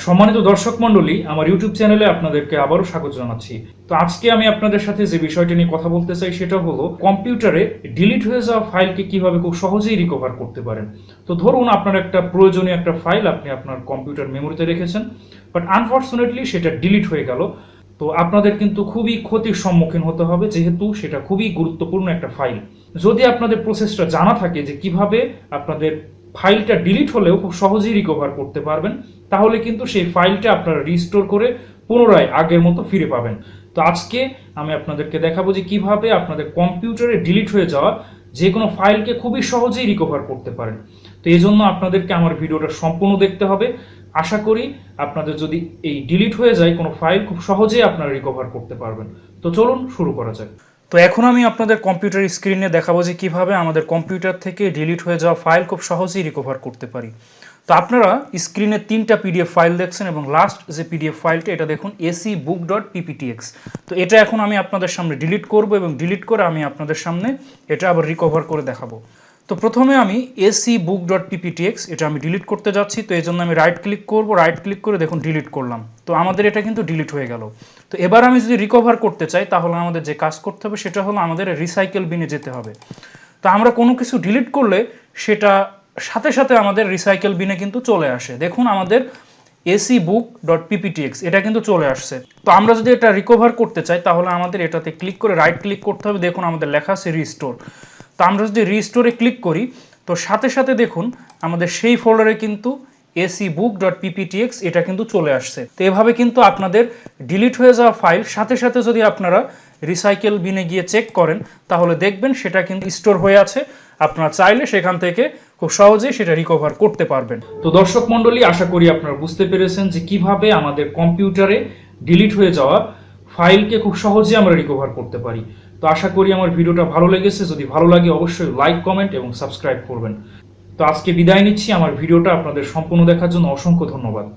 সম্মানিত দর্শক মণ্ডলী, আমার ইউটিউব চ্যানেলে আপনাদেরকে আবারও স্বাগত জানাচ্ছি। তো আজকে আমি আপনাদের সাথে যে বিষয়টি নিয়ে কথা বলতে চাই সেটা হলো কম্পিউটারে ডিলিট হয়ে যাওয়া ফাইলকে কিভাবে খুব সহজেই রিকভার করতে পারেন। তো ধরুন আপনার একটা প্রয়োজনীয় একটা ফাইল আপনি আপনার কম্পিউটার মেমোরিতে রেখেছেন, বাট আনফর্চুনেটলি সেটা ডিলিট হয়ে গেল। তো আপনাদের কিন্তু খুবই ক্ষতির সম্মুখীন হতে হবে, যেহেতু সেটা খুবই গুরুত্বপূর্ণ একটা ফাইল। যদি আপনাদের প্রসেসটা জানা থাকে যে কিভাবে আপনাদের ফাইলটা ডিলিট হলেও খুব সহজেই রিকভার করতে পারবেন, তাহলে কিন্তু সেই ফাইলটা আপনারা রিস্টোর করে পুনরায় আগের মতো ফিরে পাবেন। তো আজকে আমি আপনাদেরকে দেখাবো যে কিভাবে আপনাদের কম্পিউটারে ডিলিট হয়ে যাওয়া যে কোনো ফাইলকে খুবই সহজেই রিকভার করতে পারেন। তো এই জন্য আপনাদেরকে আমার ভিডিওটা সম্পূর্ণ দেখতে হবে। আশা করি আপনাদের যদি এই ডিলিট হয়ে যায় কোনো ফাইল, খুব সহজেই আপনারা রিকভার করতে পারবেন। তো চলুন শুরু করা যাক। তো এখন আমি আপনাদের কম্পিউটার স্ক্রিনে দেখাবো যে কিভাবে আমাদের কম্পিউটার থেকে ডিলিট হয়ে যাওয়া ফাইল খুব সহজেই রিকভার করতে পারি। তো আপনারা স্ক্রিনে 3টা পিডিএফ ফাইল দেখছেন এবং লাস্ট যে পিডিএফ ফাইলটা এটা দেখুন acbook.pptx। তো এটা এখন আমি আপনাদের সামনে ডিলিট করব এবং ডিলিট করে আমি আপনাদের সামনে এটা আবার রিকভার করে দেখাবো। তো প্রথমে আমি acbook.pptx এটা আমি ডিলিট করতে যাচ্ছি। তো এই জন্য আমি রাইট ক্লিক করব, রাইট ক্লিক করে দেখুন ডিলিট করলাম। তো আমাদের এটা কিন্তু ডিলিট হয়ে গেল। তো এবার আমি যদি রিকভার করতে চাই তাহলে আমাদের যে কাজ করতে হবে সেটা হলো আমাদের রিসাইকেল বিনে যেতে হবে। তো আমরা কোনো কিছু ডিলিট করলে সেটা সাথে সাথে আমাদের রিসাইকেল বিনে কিন্তু চলে আসে। দেখুন আমাদের acbook.pptx এটা কিন্তু চলে আসছে। তো আমরা যদি এটা রিকভার করতে চাই তাহলে আমাদের এটাতে ক্লিক করে রাইট ক্লিক করতে হবে। দেখুন আমাদের লেখা আছে রিস্টোর। তো আমরা যদি রিস্টোরে ক্লিক করি তো সাথে সাথে দেখুন আমাদের সেই ফোল্ডারে কিন্তু acbook.pptx এটা কিন্তু চলে আসছে। তো এভাবে কিন্তু আপনাদের ডিলিট হয়ে যাওয়া ফাইল সাথে সাথে যদি আপনারা রিসাইকেল বিনে গিয়ে চেক করেন তাহলে দেখবেন সেটা কিন্তু স্টোর হয়ে আছে। আপনারা চাইলে সেখান থেকে খুব সহজেই সেটা রিকভার করতে পারবেন। তো দর্শক মণ্ডলী, আশা করি আপনারা বুঝতে পেরেছেন যে কিভাবে আমাদের কম্পিউটারে ডিলিট হয়ে যাওয়া ফাইলকে খুব সহজে আমরা রিকভার করতে পারি। তো আশা করি আমার ভিডিওটা ভালো লেগেছে। যদি ভালো লাগে অবশ্যই লাইক, কমেন্ট এবং সাবস্ক্রাইব করবেন। তো আজকে বিদায় নিচ্ছি। আমার ভিডিওটা আপনাদের সম্পূর্ণ দেখার জন্য অসংখ্য ধন্যবাদ।